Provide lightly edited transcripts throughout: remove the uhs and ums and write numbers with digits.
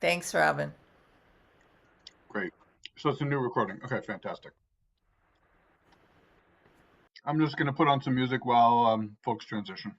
Thanks, Robin. Great. So it's a new recording. Okay, fantastic. I'm just going to put on some music while folks transition.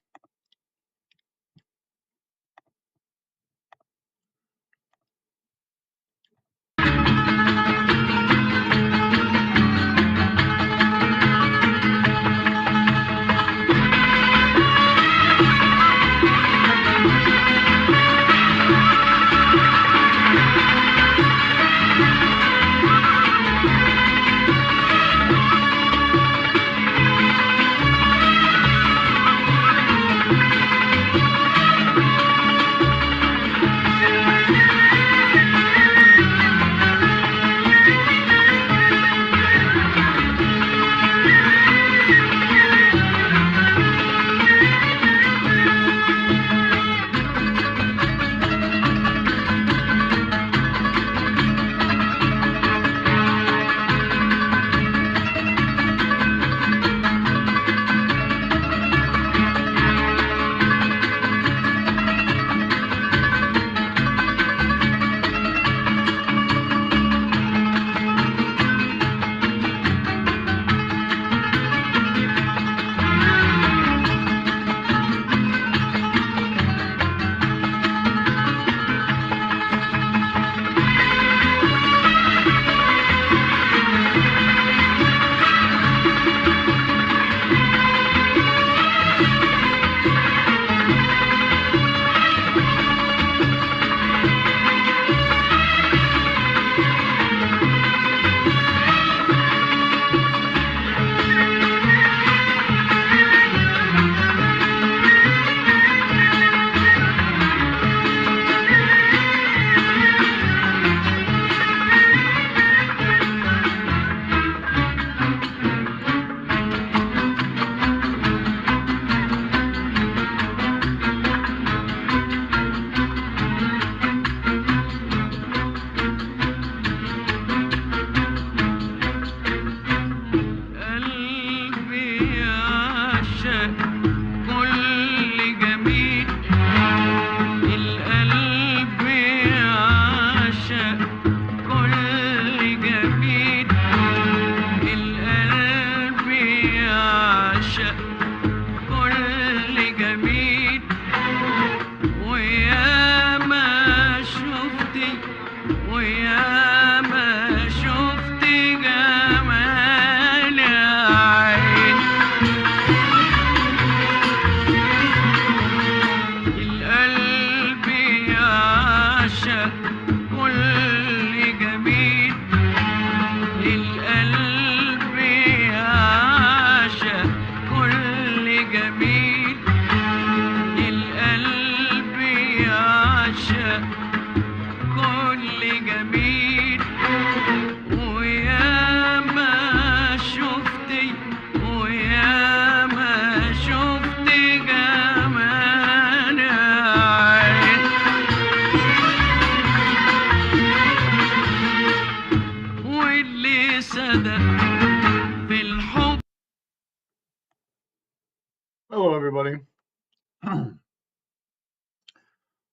Hello, everybody.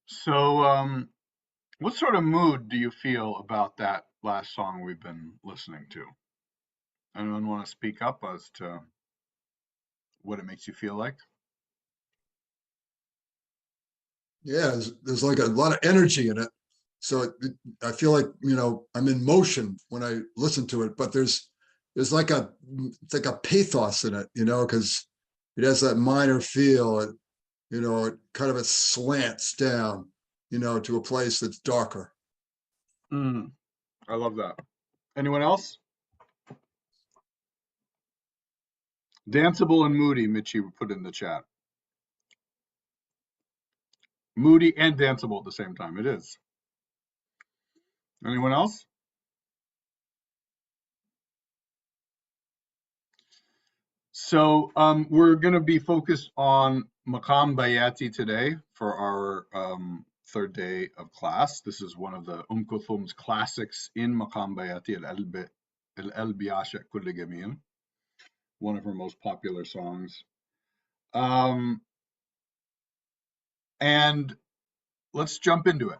So, what sort of mood do you feel about that last song we've been listening to? Anyone want to speak up as to what it makes you feel like? Yeah, there's like a lot of energy in it. So I feel like, I'm in motion when I listen to it, but there's like it's like a pathos in it, because it has that minor feel. It kind of it slants down, to a place that's darker. I love that. Anyone else? Danceable and moody, Mitchie put in the chat. Moody and danceable at the same time. It is. Anyone else? So we're going to be focused on Maqam Bayati today for our third day of class. This is one of the Kulthum's classics in Maqam Bayati, Al-Qalbi Ashaq Kulli Jameel, one of her most popular songs. And let's jump into it.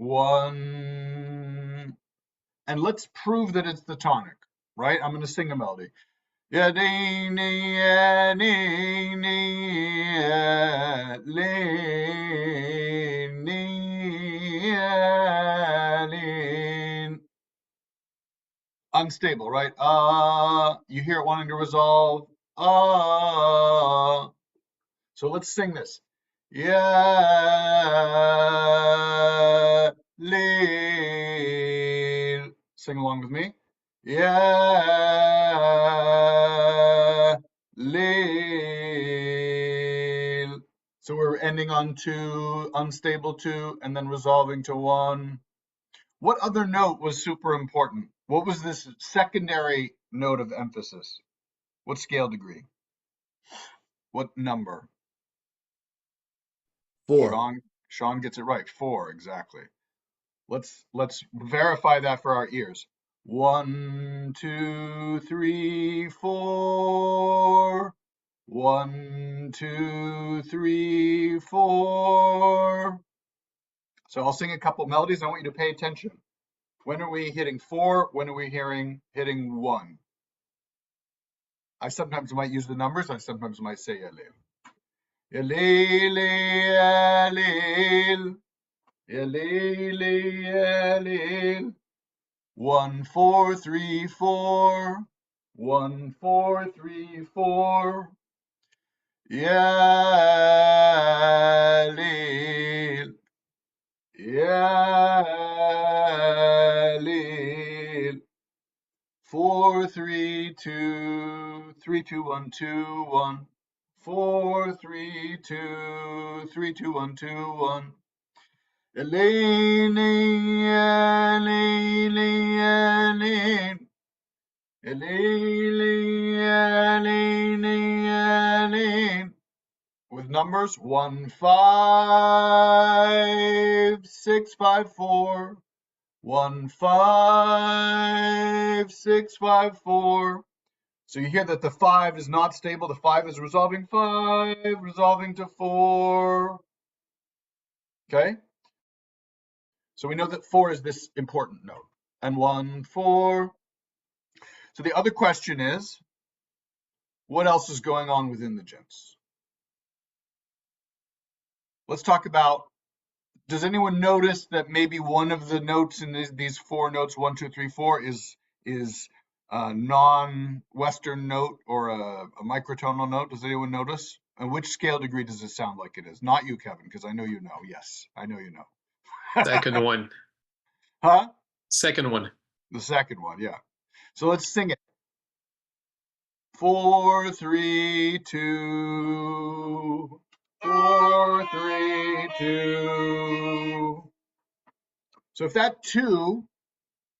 1, and let's prove that it's the tonic, right? I'm going to sing a melody. Yeah, dee, dee, yeah, dee, dee, yeah, lee, dee, yeah, lee. Unstable, right? You hear it wanting to resolve. So let's sing this. Yeah, lil. Sing along with me. Yeah, lil. So we're ending on 2, unstable 2, and then resolving to 1. What other note was super important? What was this secondary note of emphasis? What scale degree? What number? 4. Sean gets it right. 4, exactly. Let's verify that for our ears. 1, 2, 3, 4. 1, 2, 3, 4. So I'll sing a couple melodies. I want you to pay attention. When are we hitting 4? When are we hitting 1? I sometimes might use the numbers. I sometimes might say Yalil. Yalil, Yalil, Yalil, Yalil. 1, 4, 3, 4. 1, 4, 3, 4. Yalil, Yalil. 4, 3, 2, 3, 2, 1, 2, 1. 4, 3, 2, 3, 2, 1, 2, 1. Elaine, Elaine, Elaine. Elaine, Elaine, Elaine. With numbers 1, 5, 6, 5, 4. 1, 5, 6, 5, 4. So you hear that the 5 is not stable. The 5 is resolving 5, resolving to 4. Okay? So we know that 4 is this important note. And 1, 4. So the other question is, what else is going on within the jints? Let's talk about, does anyone notice that maybe one of the notes in these 4 notes, 1, 2, 3, 4, is a non-Western note or a microtonal note? Does anyone notice? And which scale degree does it sound like it is? Not you, Kevin, because I know you know. Yes, I know you know. Second one. Huh? Second one. The second one, yeah. So let's sing it. 4, 3, 2. 4, 3, 2. So if that 2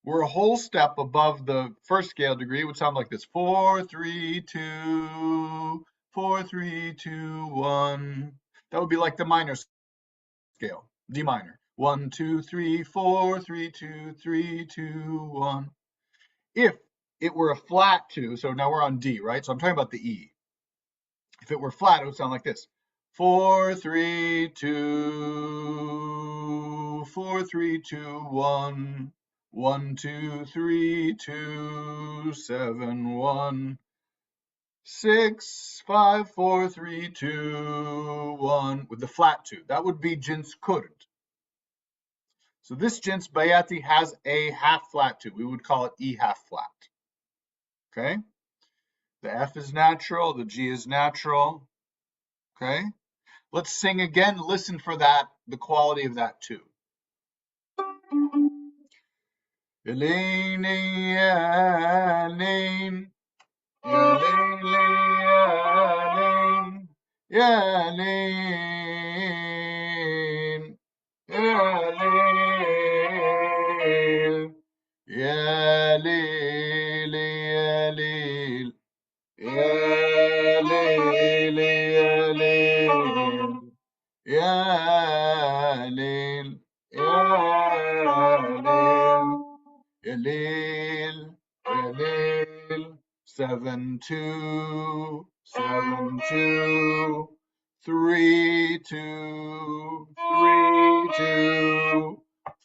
were a whole step above the first scale degree, it would sound like this. 4, 3, 2. 4, 3, 2, 1. That would be like the minor scale, D minor. 1, 2, 3, 4, 3, 2, 3, 2, 1. If it were a flat 2, so now we're on D, right? So I'm talking about the E. If it were flat, it would sound like this. 4, 3, 2, 4, 3, 2, 1. 1, 2, 3, 2, 7, 1. 6, 5, 4, 3, 2, 1. With the flat 2. That would be Jins Kurd. So this Jins Bayati has a half flat 2. We would call it E half flat. Okay? The F is natural, the G is natural. Okay? Let's sing again. Listen for that, the quality of that too. Elaine, Elaine, Elaine, Elaine, Elaine, Elaine, Ya Lil, ya Lil, ya Lil, ya Lil, ya Lil, ya Lil. 7, 2, 7, 2, 3, 2, 3, 2,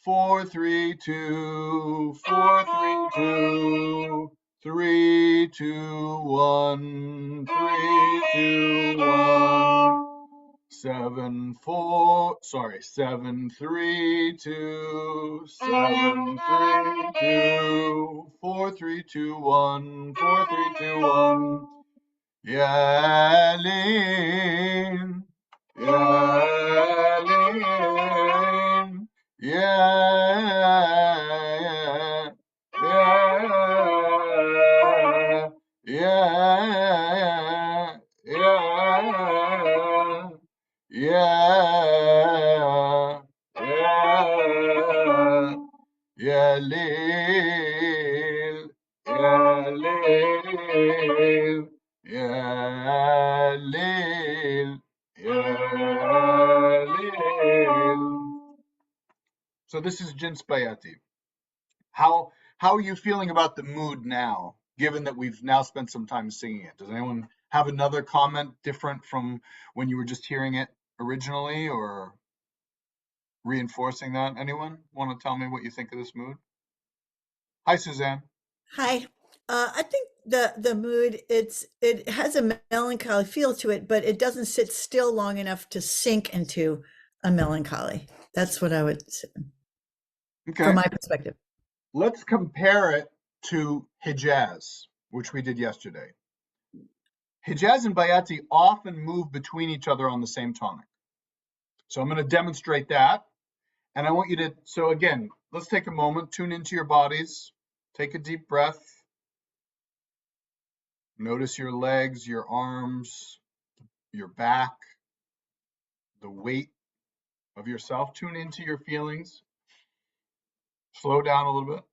4, 3, 2, 4, 3, 2, 3, 2, 1, 3, 2, 1. 7, 4, sorry, 7, 3, 2, 7, 3, 2, 4, 3, 2, 1, 4, 3, 2, 1. Yelling, yelling, yeah, yeah, yeah, yeah. Yeah, yeah, yeah, Lil, yeah, Lil, yeah, Lil, yeah, Lil. So this is Jin Spayati. How are you feeling about the mood now, given that we've now spent some time singing it? Does anyone have another comment different from when you were just hearing it originally, or reinforcing that? Anyone want to tell me what you think of this mood? Hi, Suzanne. Hi. I think the mood it has a melancholy feel to it, but it doesn't sit still long enough to sink into a melancholy. That's what I would say Okay, from my perspective. let's compare it to Hijaz, which we did yesterday. Hijaz and Bayati often move between each other on the same tonic. So I'm going to demonstrate that. And I want you to, so again, let's take a moment, tune into your bodies, take a deep breath. Notice your legs, your arms, your back, the weight of yourself. Tune into your feelings. Slow down a little bit.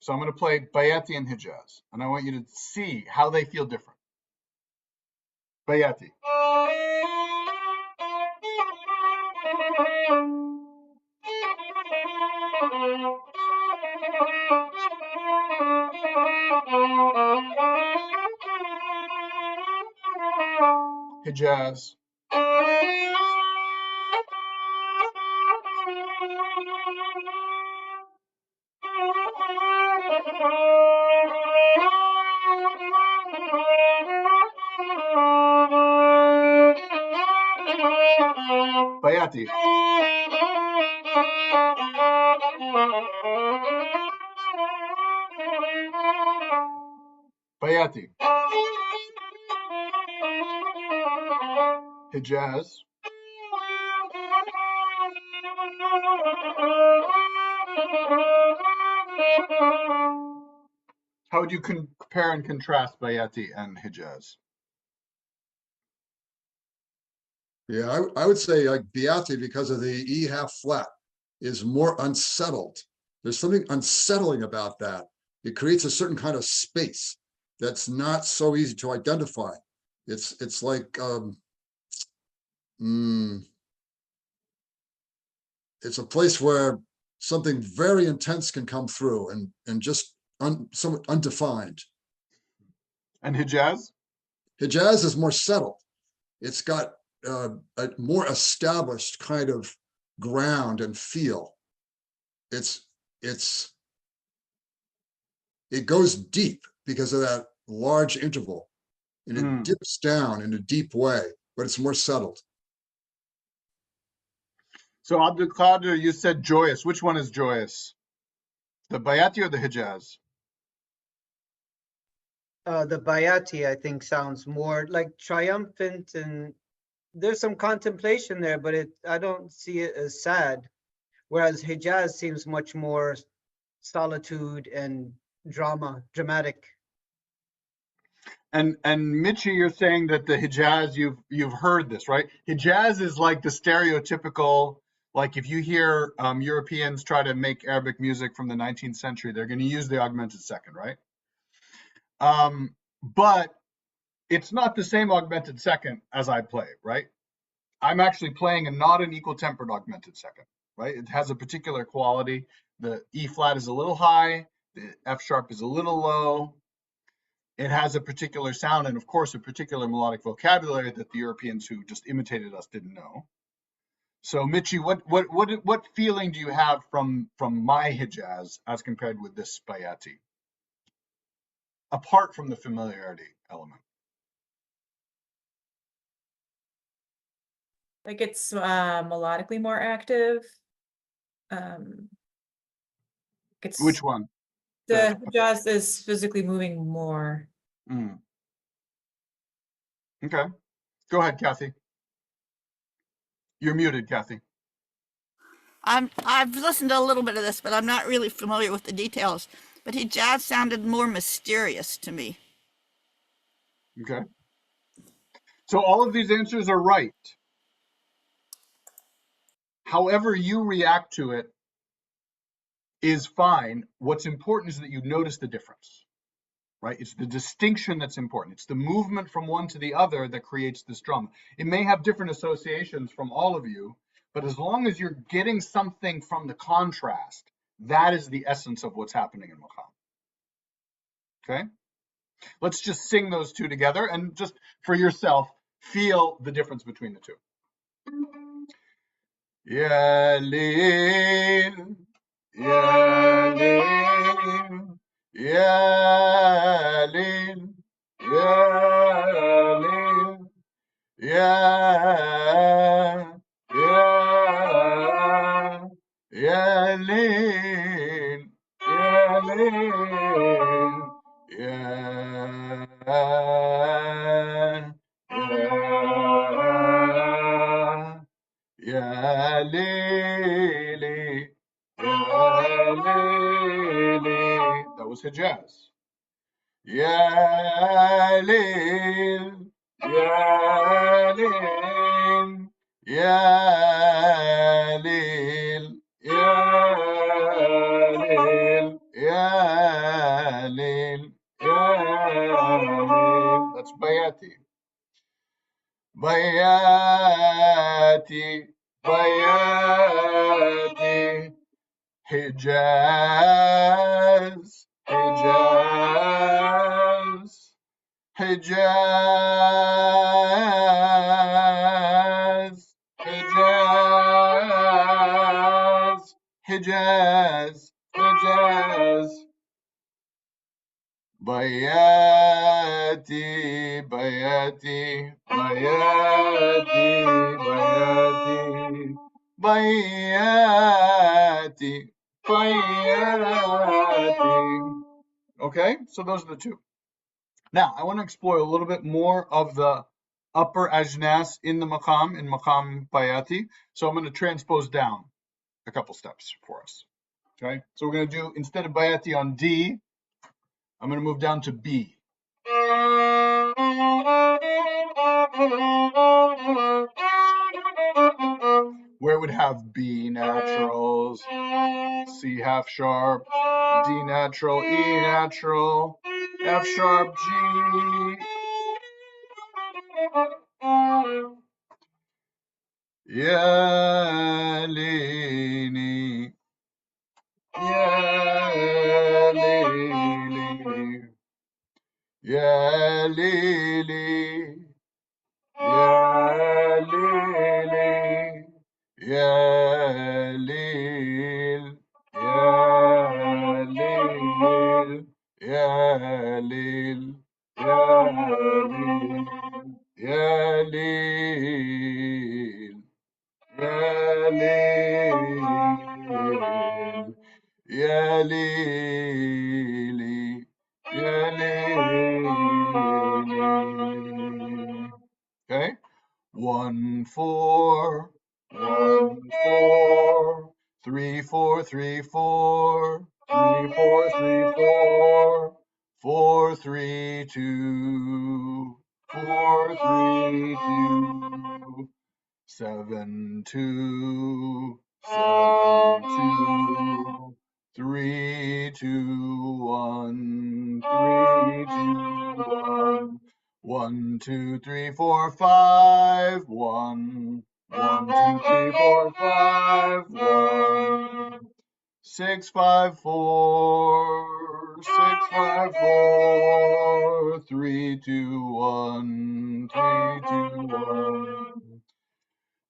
So I'm going to play Bayati and Hijaz, and I want you to see how they feel different. Bayati. Hijaz. Bayati. Bayati. Hijaz. How would you compare and contrast Bayati and Hijaz? Yeah, I would say like Beati, because of the E half flat, is more unsettled. There's something unsettling about that. It creates a certain kind of space that's not so easy to identify. It's like it's a place where something very intense can come through and just somewhat undefined. And Hijaz? Hijaz is more settled. It's got a more established kind of ground and feel. It's it goes deep because of that large interval, and it dips down in a deep way, but it's more settled. So Abdul Qadir, you said joyous. Which one is joyous? The Bayati or the Hijaz? The Bayati, I think, sounds more like triumphant, and there's some contemplation there, but I don't see it as sad. Whereas Hijaz seems much more solitude and dramatic. And Mitchie, you're saying that the Hijaz, you've heard this, right? Hijaz is like the stereotypical, like if you hear Europeans try to make Arabic music from the 19th century, they're going to use the augmented second, right? But it's not the same augmented second as I play, right? I'm actually playing not an equal tempered augmented second, right? It has a particular quality. The E flat is a little high, the F sharp is a little low. It has a particular sound and, of course, a particular melodic vocabulary that the Europeans who just imitated us didn't know. So Michi, what feeling do you have from my Hijaz as compared with this Bayati? Apart from the familiarity element. Like it's melodically more active. It's Which one? the Hijaz is physically moving more. Mm. Okay. Go ahead, Kathy. You're muted, Kathy. I've listened to a little bit of this, but I'm not really familiar with the details. But Hijaz sounded more mysterious to me. Okay. So all of these answers are right. However you react to it is fine. What's important is that you notice the difference, right? It's the distinction that's important. It's the movement from one to the other that creates this drum. It may have different associations from all of you, but as long as you're getting something from the contrast, that is the essence of what's happening in Maqam. Okay? Let's just sing those two together and just for yourself, feel the difference between the two. Ya Lil, Ya Lil, Ya Lil, Ya Lil, Ya, Ya, Ya Lil, Ya Lil, Ya, Ya, Ya Lili, Ya Lili. That was Hijaz. Ya Lil, Ya Lil, Ya Lil, Ya Lil, Ya Lil, Ya Lil. That's Bayati. Bayati, Bayati, Hijaz, Hijaz, Hijaz, Hijaz, Hijaz, Hijaz. Bayati, Bayati, Bayati, Bayati, Bayati, Bayati. Okay, so those are the two. Now, I want to explore a little bit more of the upper ajnas in the maqam, in maqam Bayati. So I'm going to transpose down a couple steps for us. Okay, so we're going to do, instead of Bayati on D, I'm going to move down to B. Where it would have B naturals, C half sharp, D natural, E natural, F sharp, G. Ya Lini, Ya Lili, Ya Lili, Ya Lili, Ya Lil, Ya Lil, Ya Lil, Ya Lil, Ya Lil, Ya Lil, Ya Lili, Ya Lili. Okay? 1 4, 1 4, 3 4 3 4, 3 4 3 4, 4 3 2, 4 3 2, 7 2, 7 2, 3 2 1, 3 2 1. 1 2 3 4 5 1 1 2 3 4 5 1 6 5 4 6 5 4 3 2 1 3 2 1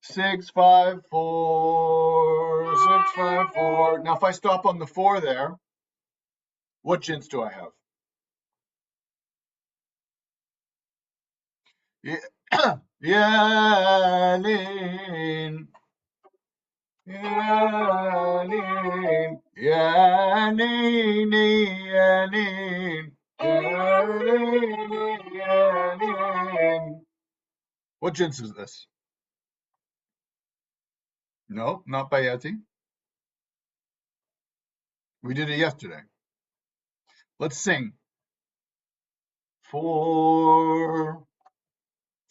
654, 654. Now, if I stop on the 4 there, what jints do I have? Yalin, Yalin, Yalin, Yalin, Yalin, Yalin. What jints is this? No, not Bayati. We did it yesterday. Let's sing. 4,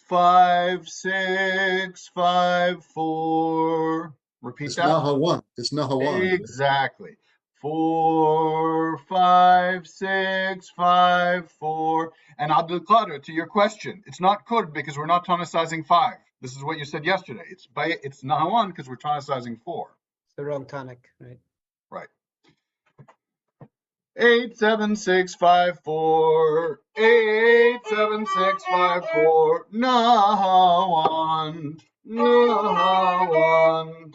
5, 6, 5, 4. Repeat It's that. Nahawan. It's Nahawan. Exactly. 4, 5, 6, 5, 4. And Abdul Qadir, to your question, it's not Kurd because we're not tonicizing 5. This is what you said yesterday. It's Nahawan because we're tonicizing 4. It's the wrong tonic, right? Right. 8, 7, 6, 5, 4. 8, 7, 6, 5, 4. Nahawan. Nahawan.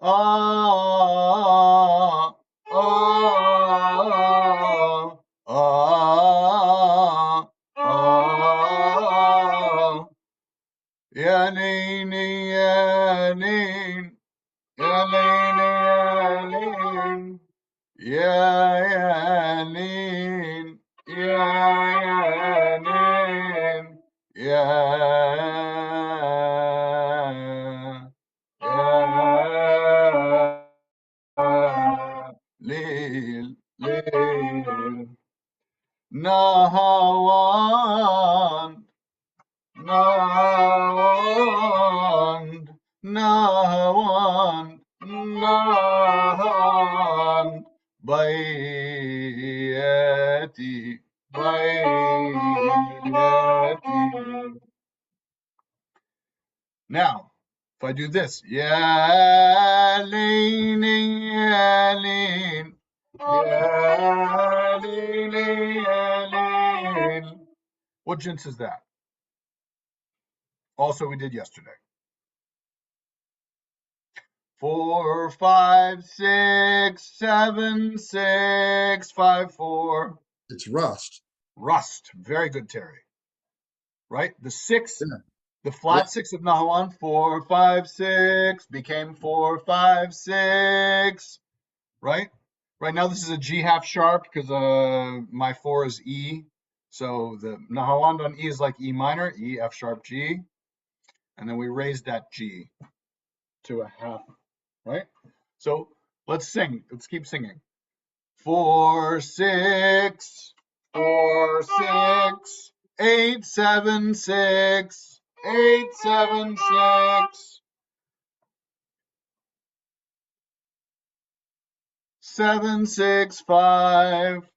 Ah, ah, ah, ah. Yanin, yanin, yanin, yanin. Yanin, yanin, Lil, lil. Nahawan, Nahawan, Nahawan, Nahawan. Bayati, Bayati. Now, if I do this, Yalin, Yalin, Yalin, Yalin. What jints is that? Also, we did yesterday. 4, 5, 6, 7, 6, 5, 4. It's Rust. Rust. Very good, Terry. Right? The 6, Yeah. the flat 6 of Nahawan, 4, 5, 6, became 4, 5, 6. Right? Right now, this is a G half sharp because my 4 is E. So the Nahawan on E is like E minor, E, F sharp, G. And then we raise that G to a half, right? So let's sing. Let's keep singing. 4, 6, 4, 6, 8, 7, 6, 8, 7, 6, 7, 6, 5,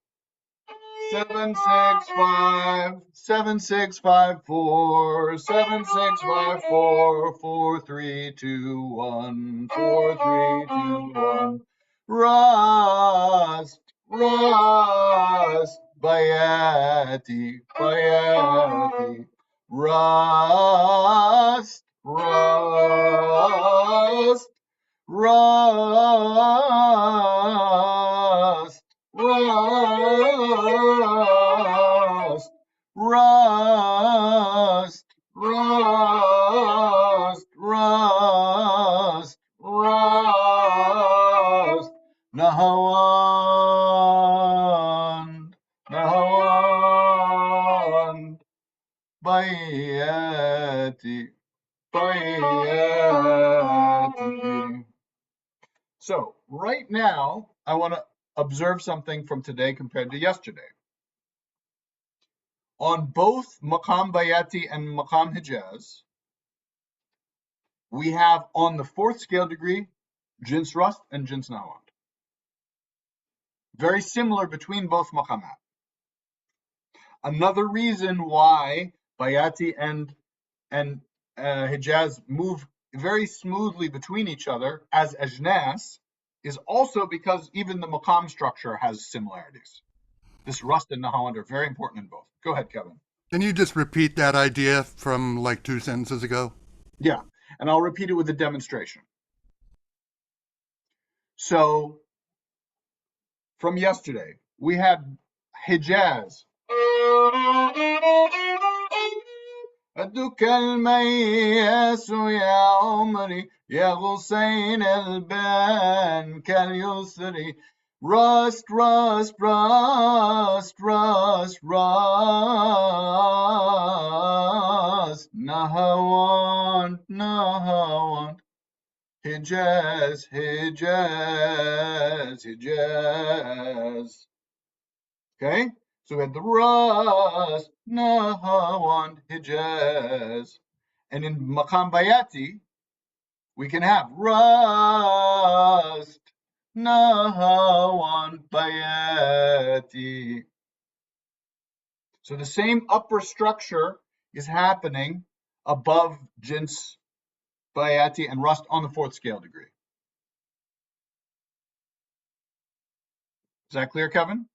7, 6, 5, 7, 6, 5, 4, 7, 6, 5, 4, 4, 3, 2, 1, 4, 3, 2, 1. Rust, Rust, Bayati, Bayati. Rust, Rust, Rust, Rust, Rust, Rust, Rust, Rust. Nahawan, Nahawan, Bayati, Bayati. So right now, I want to observe something from today compared to yesterday. On both Maqam Bayati and Maqam Hijaz, we have on the 4th scale degree, Jins Rust and Jins Nahawand. Very similar between both Maqamat. Another reason why Bayati and Hijaz move very smoothly between each other as Ajnas is also because even the Maqam structure has similarities. This Rust and Nahawand are very important in both. Go ahead, Kevin. Can you just repeat that idea from like 2 sentences ago? Yeah. And I'll repeat it with a demonstration. So from yesterday, we had Hijaz. أدك المياس يا عمري يا غصين البان كاليسري rust rust rust rust rust نهوان نهوان Hijaz Hijaz Hijaz. Okay, so we had the Ras, Nahawan, Hijaz. And in Maqam Bayati, we can have Ras, Nahawan, Bayati. So the same upper structure is happening above Jins, Bayati, and Rust on the fourth scale degree. Is that clear, Kevin?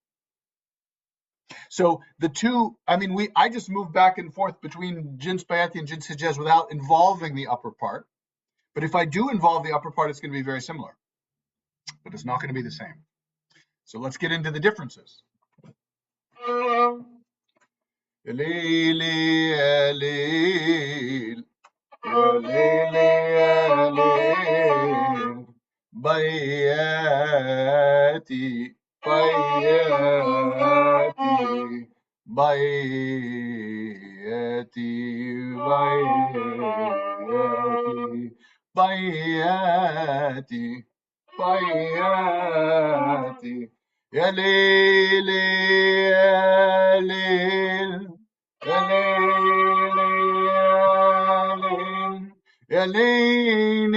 So the two, I just moved back and forth between Jins Bayati and Jins Hijaz without involving the upper part. But if I do involve the upper part, it's going to be very similar. But it's not going to be the same. So let's get into the differences. Bayati Bayati Bayati Bayati Bayati Bayati Ya Lil Ya Lil Ya Lil Ya Lil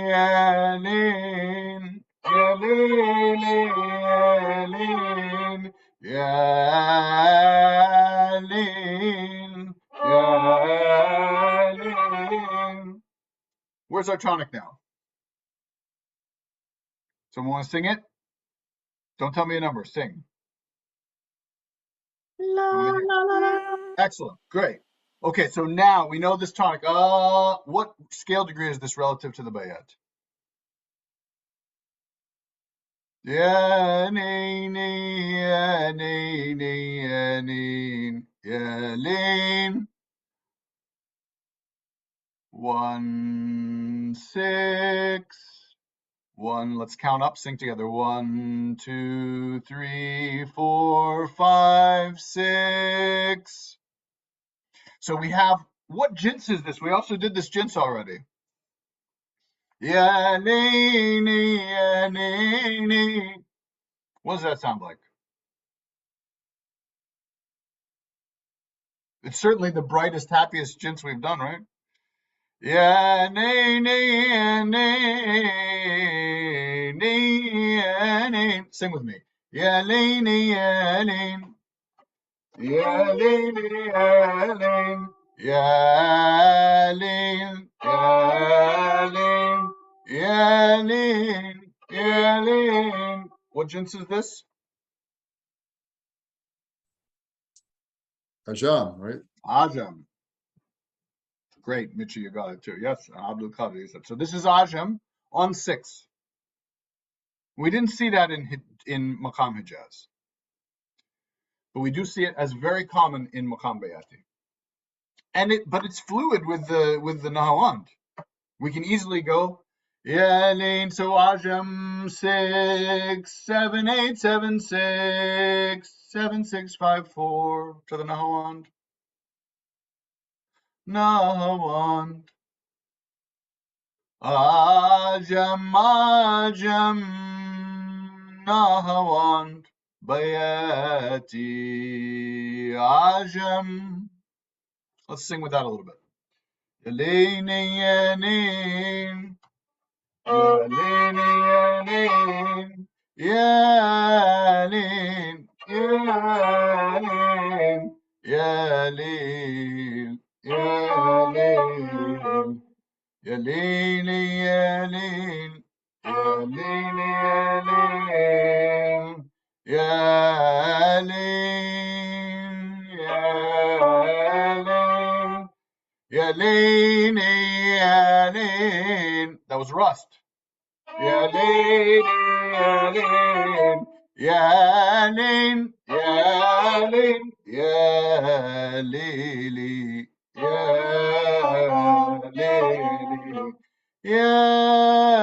Ya Lil Ya Lil Ya Lil Ya Lil. Where's our tonic now? Someone want to sing it? Don't tell me a number. Sing. Excellent. Great. Okay, so now we know this tonic. What scale degree is this relative to the bayat? Ya ni ni ya ni ni ya ni ya lin. 1 6 1. Let's count up. Sing together. 1 2 3 4 5 6. So we have, what jins is this? We also did this jins already. Ya ni ni ya ni ni. What does that sound like? It's certainly the brightest, happiest jins we've done, right? Ya ni ni ya ni ni ya ni. Sing with me. Ya ni ni ya ni. Ya ni ni ya ni. Ya ni ya ni. Yelin, Yelin. What jins is this? Ajam, right? Ajam. Great, Mitchie, you got it too. Yes, Abdul Qadir, you said. So this is Ajam on 6. We didn't see that in Maqam Hijaz, but we do see it as very common in Maqam Bayati. But it's fluid with the Nahawand. We can easily go Yelin, so Ajam 6 7 8 7 6 7 6 5 4 to the Nahawand. Nahawand. Ajam Ajam Nahawand Bayati Ajam. Let's sing with that a little bit. Yelin Yelin. Yelin, Yelin, Yelin, Yelin, Yelin, Yelin, Yelin, Yelin, Yelin, Yelin, Yelin, Yalin. That was rust. Yalin, Yalin, Yalin, Yalin, Yalili, Yalili, Yalin,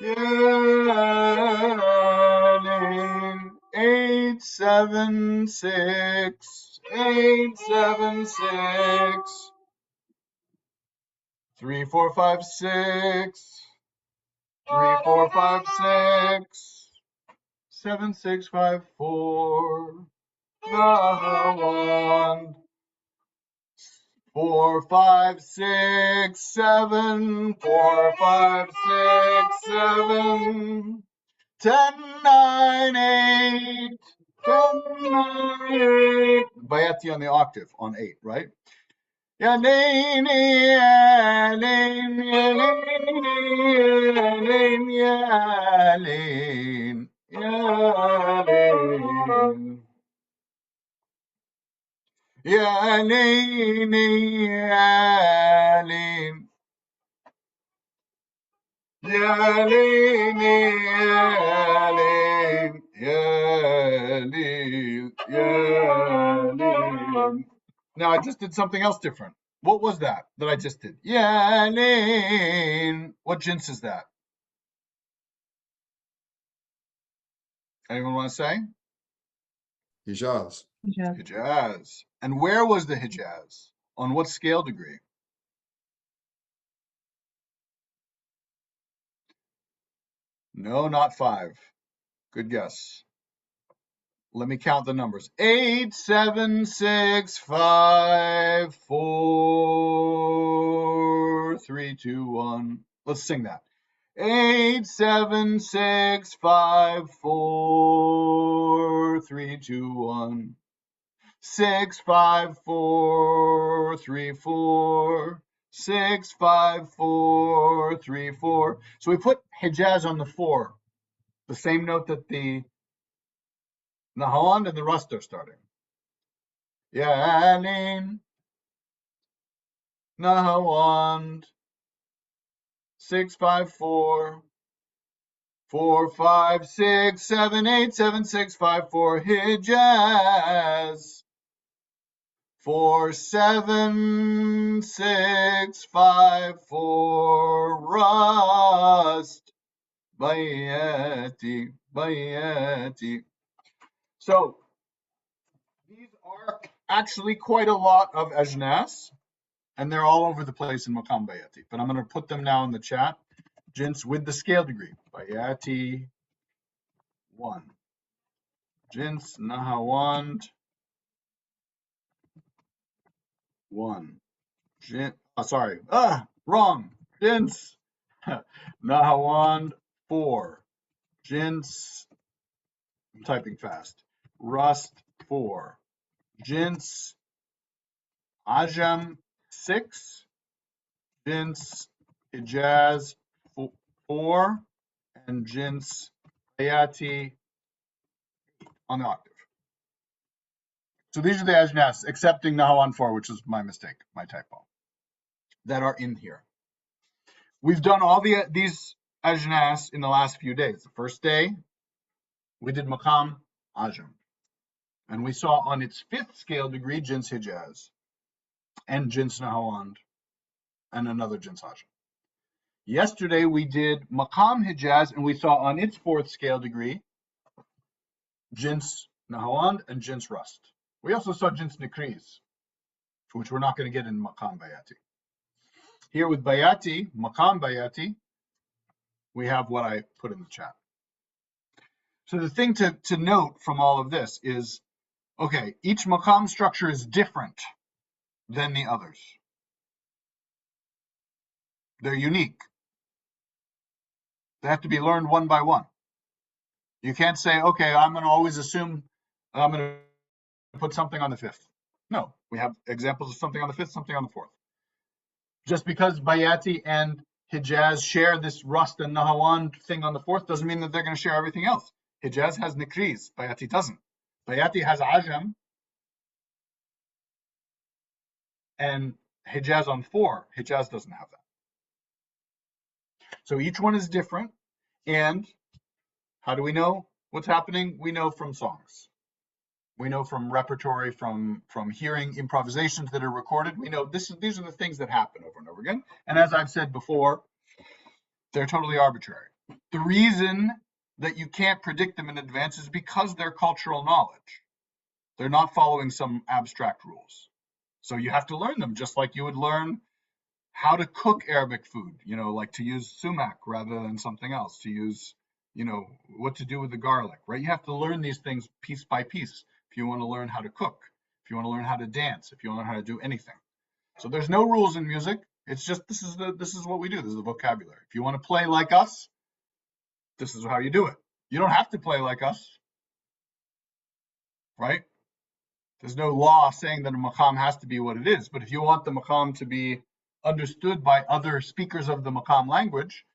Yalin. 876, 876. 3, 4, 5, 6. 3, 4, 5, 6. 7, 6, 5, 4. One. 4, 5, 6, 7. 4, 5, 6, 7. 10, 9, 8. 10, 9, 8. Bayati on the octave on 8, right? Yalin, Yalin, Yalin, Yalin, Yalin, Yalin, Yalin, Yalin, Yalin, Yalin, Yalin. Now I just did something else different. What was that I just did? Yalin. What jins is that? Anyone want to say? Hijaz. Hijaz. And where was the Hijaz? On what scale degree? No, not 5. Good guess. Let me count the numbers. 8, 7, 6, 5, 4, 3, 2, 1. Let's sing that. 8, 7, 6, 5, 4, 3, 2, 1. 6, 5, 4, 3, 4. 6, 5, 4, 3, 4. So we put Hijaz on the 4, the same note that the Nahawand and the Rust are starting. Yalin, Nahawand, 6, 5, 4, 4, 5, 6, 7, 8, 7, 6, 5, 4, Hijaz. 4, 7, 6, 5, 4, Rust. Bayati, Bayati. So these are actually quite a lot of ajnas, and they're all over the place in Maqam Bayati. But I'm going to put them now in the chat. Jins with the scale degree. Bayati 1. Jins Nahawand 1. Wrong. Jins Nahawand 4. Jins, I'm typing fast. Rust 4. Jins Ajam 6. Jins Hijaz 4. And Jins Bayati on the octave. So these are the ajnas, excepting Nahawan 4, which is my mistake, my typo, that are in here. We've done all these ajnas in the last few days. The first day, we did Maqam Ajam. And we saw on its 5th scale degree, Jins Hijaz, and Jins Nahawand, and another Jins Ajam. Yesterday, we did Maqam Hijaz, and we saw on its 4th scale degree, Jins Nahawand and Jins Rust. We also saw Jins Nikriz, which we're not going to get in Maqam Bayati. Here with Bayati, Maqam Bayati, we have what I put in the chat. So the thing to note from all of this is, okay, each Maqam structure is different than the others. They're unique. They have to be learned one by one. You can't say, okay, I'm going to always assume I'm going to put something on the 5th. No, we have examples of something on the 5th, something on the 4th. Just because Bayati and Hijaz share this Rust and Nahawand thing on the 4th doesn't mean that they're going to share everything else. Hijaz has Nikriz, Bayati doesn't. Bayati has Ajam, and Hijaz on 4. Hijaz doesn't have that. So each one is different. And how do we know what's happening? We know from songs. We know from repertory, from hearing improvisations that are recorded. We know these are the things that happen over and over again. And as I've said before, they're totally arbitrary. The reason that you can't predict them in advance is because they're cultural knowledge. They're not following some abstract rules. So you have to learn them, just like you would learn how to cook Arabic food, like to use sumac rather than something else, to use, what to do with the garlic, right? You have to learn these things piece by piece if you want to learn how to cook, if you want to learn how to dance, if you want to learn how to do anything. So there's no rules in music. It's just this is what we do. This is the vocabulary. If you want to play like us, this is how you do it. You don't have to play like us, right? There's no law saying that a maqam has to be what it is. But if you want the maqam to be understood by other speakers of the maqam language,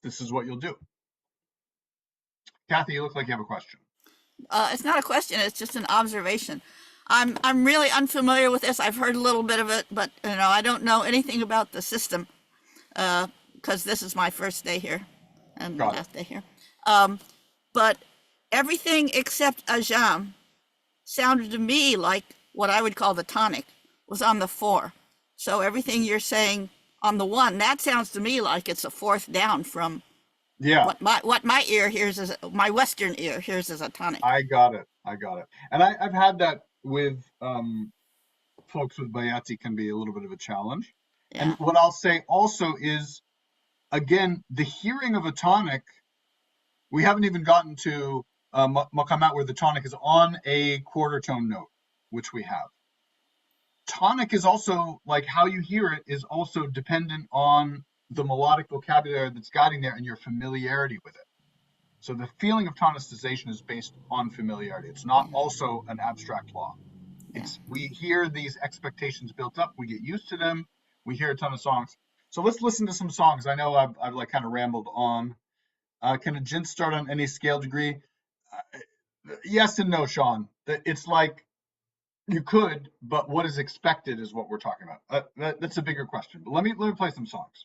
this is what you'll do. Kathy, you look like you have a question. It's not a question, it's just an observation. I'm really unfamiliar with this. I've heard a little bit of it, but I don't know anything about the system because this is my first day here and the last day here. But everything except ajam sounded to me like what I would call the tonic was on the 4. So everything you're saying on the 1, that sounds to me like it's a 4th down from what my ear hears as my Western ear hears as a tonic. I got it. And I've had that with folks with Bayati can be a little bit of a challenge. Yeah. And what I'll say also is, again, the hearing of a tonic, we haven't even gotten to maqamat where the tonic is on a quarter tone note, which we have. Tonic is also, like how you hear it, is also dependent on the melodic vocabulary that's guiding there and your familiarity with it. So the feeling of tonicization is based on familiarity. It's not also an abstract law. We hear these expectations built up, we get used to them, we hear a ton of songs. So let's listen to some songs. I know I've like kind of rambled on. Can a jinn start on any scale degree? Yes and no, Sean. It's like you could, but what is expected is what we're talking about. That's a bigger question. But let me play some songs.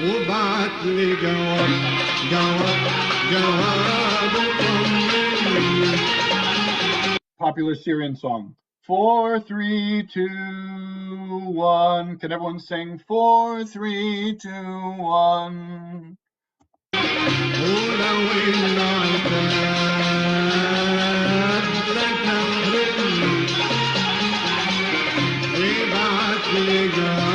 وبعت لي جواب طمني. Popular Syrian song. 4, 3, 2, 1. Can everyone sing 4, 3, 2, 1? ولو العتاب لك أخرجني ابعت لي جواب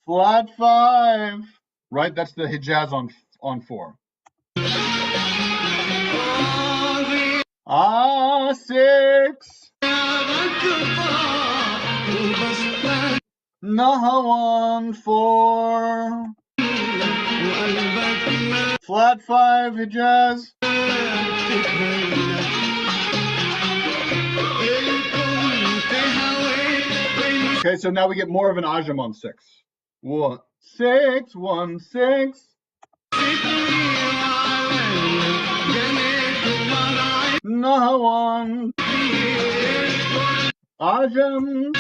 Flat 5. Right, that's the Hijaz on 4. 6. Nahawan 4. Flat 5, Hijaz. Okay, so now we get more of an ajam on 6. 1, 6, 1, 6. Nahawan. Ajam.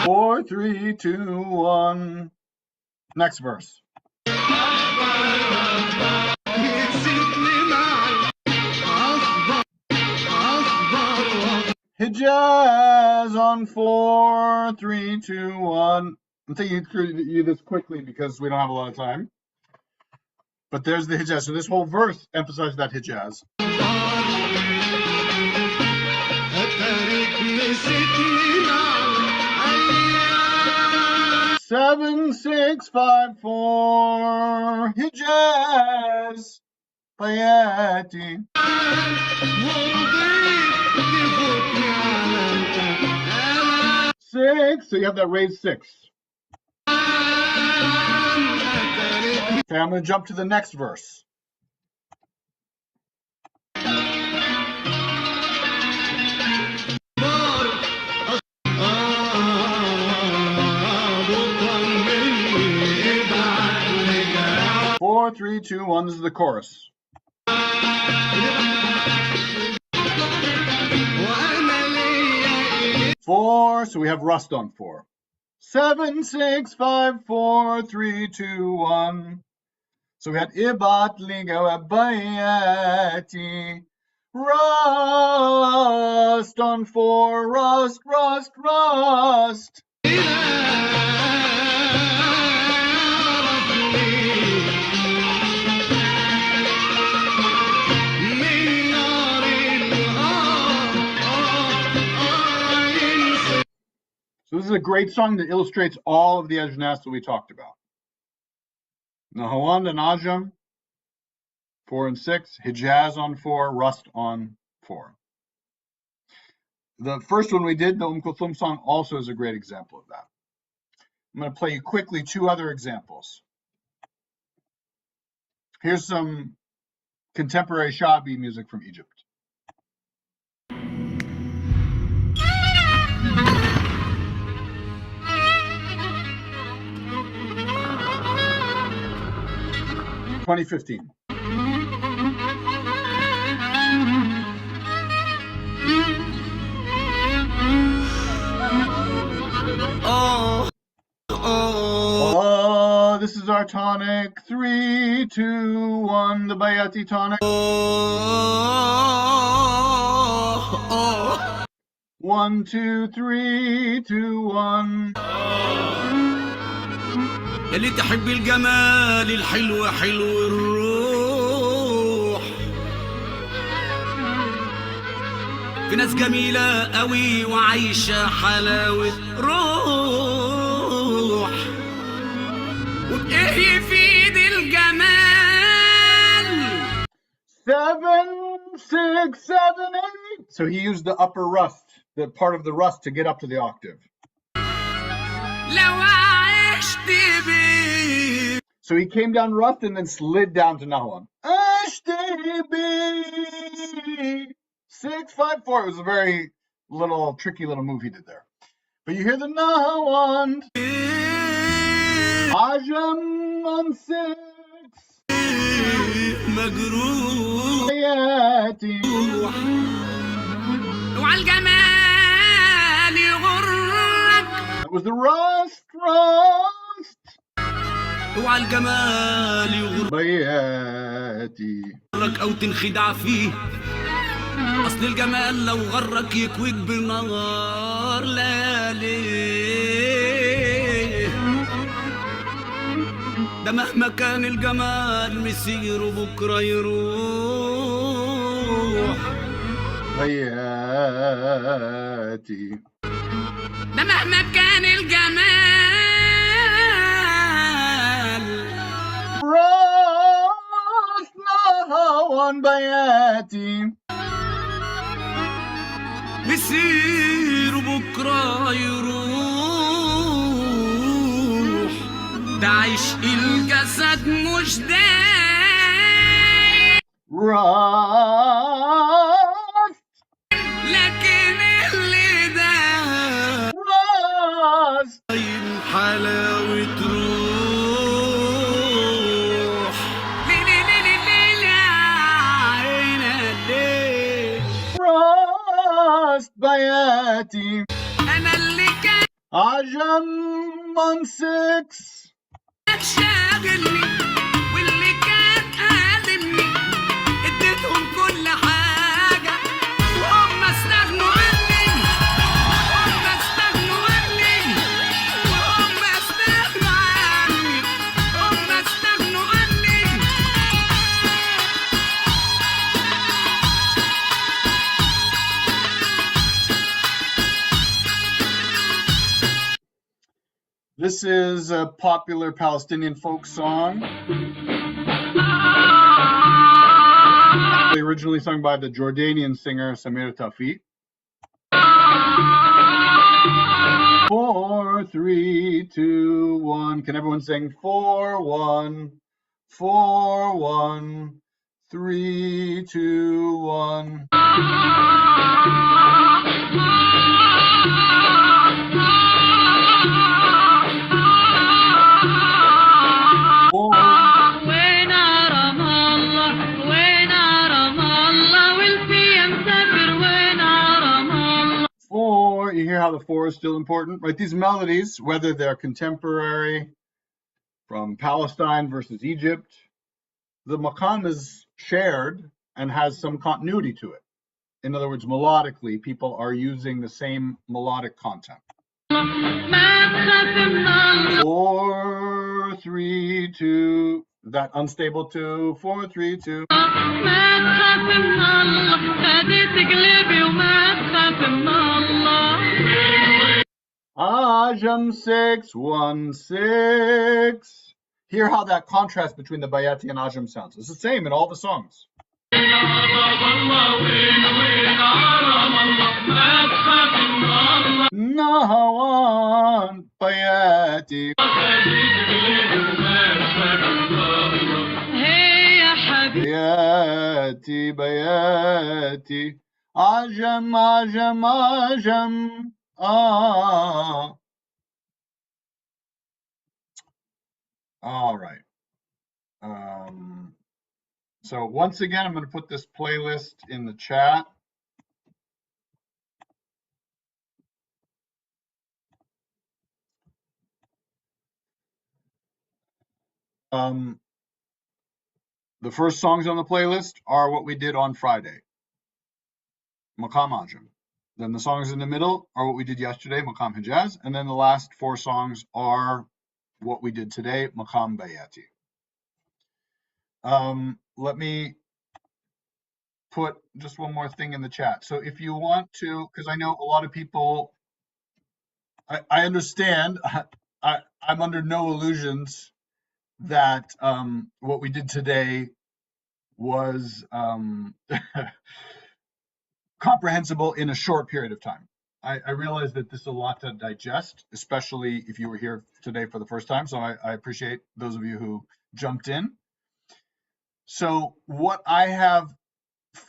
Four, 3, 2, 1. Next verse. Hijaz on 4, 3, 2, 1. I'm taking you through this quickly because we don't have a lot of time. But there's the Hijaz. So this whole verse emphasizes that Hijaz. أيام 7, 6, 5, 4. Hijaz. Bayati. ورضيت تفوتني على الأمان 6. So you have that raised 6. Okay, I'm going to jump to the next verse. بطمني ابعت لك 4, 3, 2, 1. This is the chorus. وأنا ليا 4. So we have rust on 4. 7, 6, 5, 4, 3, 2, 1. So we had ibat liga bayati. Rust on 4. Rust, rust, rust. So this is a great song that illustrates all of the ajnas that we talked about. Nahawand and Ajam, 4 and 6. Hijaz on 4. Rust on 4. The first one we did, the Kulthum song, also is a great example of that. I'm going to play you quickly 2 other examples. Here's some contemporary Shabi music from Egypt. (2015). Oh, this is our tonic. 3, 2, 1. The Bayati tonic. 1, 2, 3, 2, 1. اللي تحب الجمال الحلو حلو الروح في ناس جميلة قوي وعايشة حلاوة روح وبإيه يفيد الجمال 7, 6, 7, 8. So he used the upper rust, the part of the rust to get up to the octave. لو عشت بيه So he came down rust and then slid down to Nahwan. 6, 5, 4. It was a very tricky little move he did there. But you hear the Nahwan. Ajam on 6. مجروح Bayati. وعلى الجمال يغرك That was the rust. وعلى الجمال يغرك Bayati. او تنخدع فيه اصل الجمال لو غرك يكويك بالنهار لا ليه ده مهما كان الجمال مسيره بكره يروح Bayati. ده مهما كان الجمال Rust Nahwan Bayati. مسيره بكره يروح ده عشق الجسد مش دايم Rust. لكن اللي ده Rust. حلاوة روح ليلي ليلي ليلي عينا ليه Rust Bayati. أنا اللي كان Ajam on 6. شاغلني واللي كان قادمني اديتهم كل حاجة وهم استغنوا عني This is a popular Palestinian folk song. Originally sung by the Jordanian singer Samir Tafi. 4, 3, 2, 1. Can everyone sing 4, 1, 4, 1, 3, 2, 1. Four, you hear how the four is still important, right? These melodies, whether they're contemporary from Palestine versus Egypt, the maqam is shared and has some continuity to it. In other words, melodically, people are using the same melodic content. 4, 3, 2. That unstable 2. 4, 3, 2. Ajam 6, 1, 6. Hear how that contrast between the Bayati and Ajam sounds. It's the same in all the songs. Nahawan Bayati. Bayati, Bayati. Ajam, Ajam, Ajam. Ah. All right. So once again, I'm going to put this playlist in the chat. The first songs on the playlist are what we did on Friday, Maqam Ajam. Then the songs in the middle are what we did yesterday, Maqam Hijaz. And then the last 4 songs are what we did today, Maqam Bayati. Let me put just one more thing in the chat. So if you want to, because I know a lot of people, I understand, I'm under no illusions that what we did today was comprehensible in a short period of time. I realize that this is a lot to digest, especially if you were here today for the first time. So I appreciate those of you who jumped in. So what I have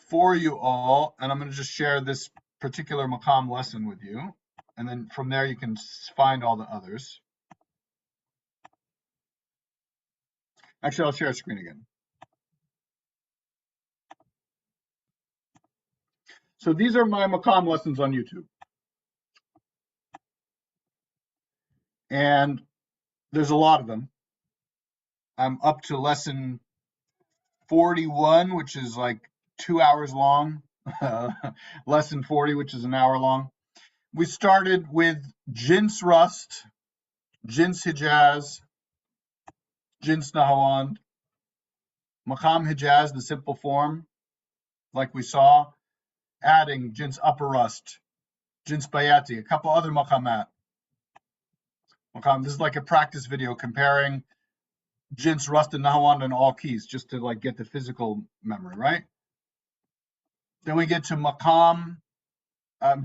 for you all, and I'm going to just share this particular maqam lesson with you, and then from there you can find all the others. Actually, I'll share a screen again. So these are my maqam lessons on YouTube. And there's a lot of them. I'm up to lesson 41, which is like 2 hours long. Lesson 40, which is an hour long. We started with Jins Rust, Jins Hijaz, Jins Nahawand, Maqam Hijaz, the simple form, like we saw, adding Jins Upper Rust, Jins Bayati, a couple other maqamat. This is like a practice video comparing Jins Rust and Nahawand on all keys, just to like get the physical memory, right? Then we get to Maqam,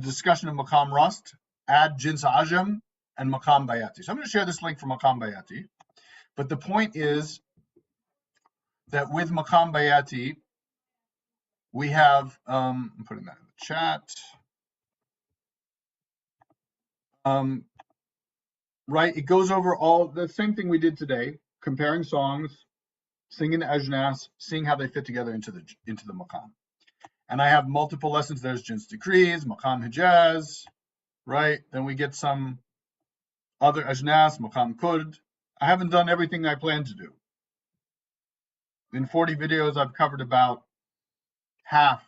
discussion of Maqam Rust, add Jins Ajam, and Maqam Bayati. So I'm going to share this link for Maqam Bayati. But the point is that with Maqam Bayati, we have, I'm putting that in the chat. Right, it goes over all the same thing we did today, comparing songs, singing ajnas, seeing how they fit together into the maqam. And I have multiple lessons. There's Jins Decrees, Maqam Hijaz, right? Then we get some other ajnas, Maqam Kurd. I haven't done everything I plan to do. In 40 videos, I've covered about half,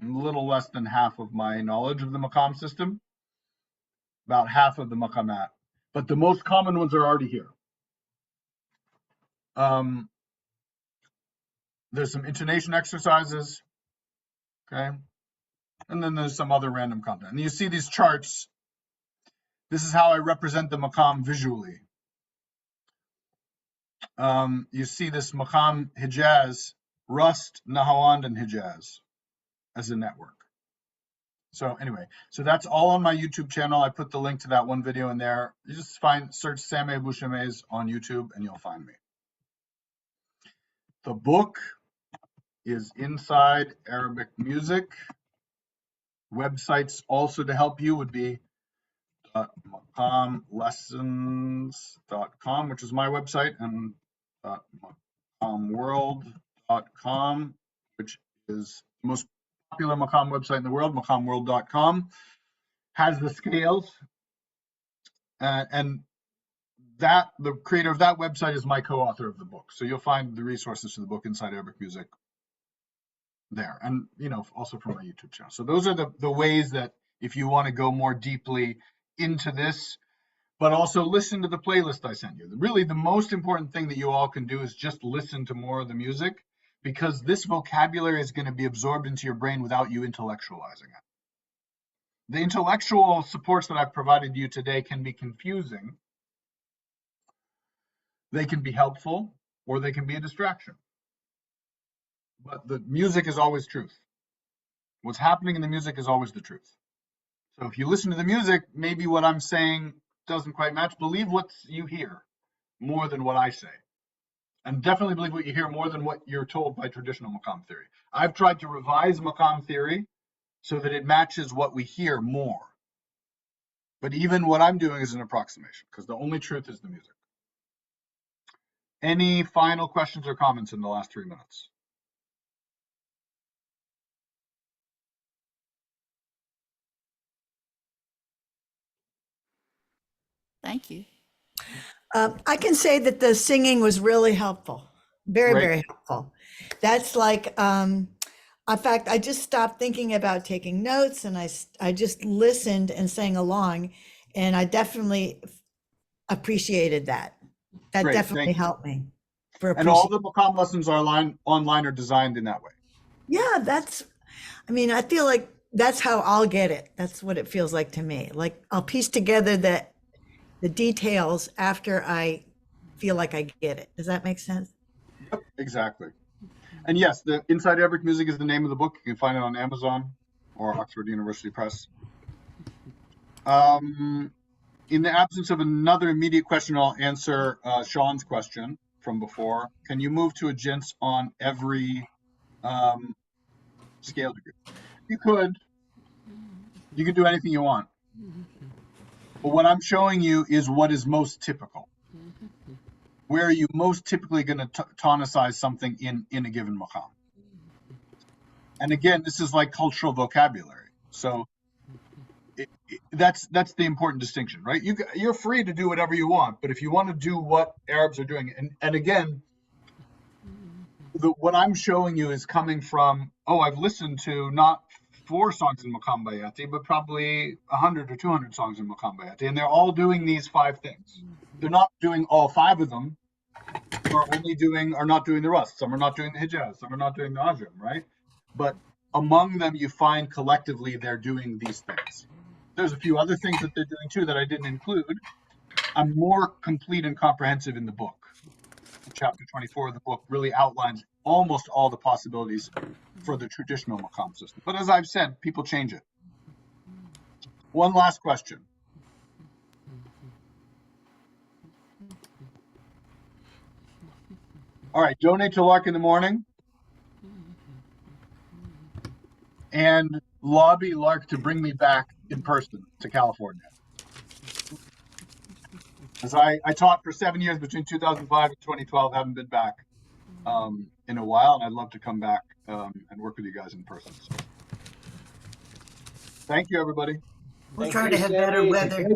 a little less than half of my knowledge of the maqam system, about half of the maqamat. But the most common ones are already here. There's some intonation exercises, okay? And then there's some other random content. And you see these charts. This is how I represent the maqam visually. You see this maqam Hijaz, Rust, Nahawand, and Hijaz as a network. So anyway, so that's all on my YouTube channel. I put the link to that one video in there. You just search Sami Shumays on YouTube and you'll find me. The book is Inside Arabic Music. Websites also to help you would be maqamlessons.com, which is my website, and maqamworld.com, which is the most popular maqam website in the world. Maqamworld.com has the scales, and that the creator of that website is my co-author of the book. So you'll find the resources to the book Inside Arabic Music there, and also from my YouTube channel. So those are the ways that if you want to go more deeply into this, but also listen to the playlist I sent you. Really, the most important thing that you all can do is just listen to more of the music, because this vocabulary is going to be absorbed into your brain without you intellectualizing it. The intellectual supports that I've provided you today can be confusing. They can be helpful, or they can be a distraction. But the music is always truth. What's happening in the music is always the truth. So if you listen to the music, maybe what I'm saying doesn't quite match. Believe what you hear more than what I say. And definitely believe what you hear more than what you're told by traditional maqam theory. I've tried to revise maqam theory so that it matches what we hear more. But even what I'm doing is an approximation, because the only truth is the music. Any final questions or comments in the last 3 minutes? Thank you. I can say that the singing was really helpful. Very, Great. very helpful. That's like, in fact, I just stopped thinking about taking notes, and I just listened and sang along, and I definitely appreciated that. That Great, definitely thank you. helped me. For And all appreciating. the maqam lessons are online are designed in that way. Yeah, I feel like that's how I'll get it. That's what it feels like to me. Like I'll piece together the details after I feel like I get it. Does that make sense? Yep, exactly. And yes, the Inside Arabic Music is the name of the book. You can find it on Amazon or Oxford University Press. In the absence of another immediate question, I'll answer Sean's question from before. Can you move to a jints on every scale degree? You could do anything you want. But what I'm showing you is what is most typical. Where are you most typically going to tonicize something in a given maqam? And again, this is like cultural vocabulary. So that's the important distinction, right? You're free to do whatever you want, but if you want to do what Arabs are doing, and again, what I'm showing you is coming from, I've listened to not 4 songs in Maqam Bayati, but probably 100 or 200 songs in Maqam Bayati, and they're all doing these 5 things. They're not doing all 5 of them. Are not doing the Rust. Some are not doing the Hijaz. Some are not doing the Ajam, right? But among them, you find collectively they're doing these things. There's a few other things that they're doing too that I didn't include. I'm more complete and comprehensive in the book. Chapter 24 of the book really outlines almost all the possibilities for the traditional maqam system. But as I've said, people change it. One last question. All right, donate to Lark in the morning and lobby Lark to bring me back in person to California. As I taught for 7 years between 2005 and 2012, haven't been back in a while, and I'd love to come back and work with you guys in person. So. Thank you, everybody. We'll try to have better weather.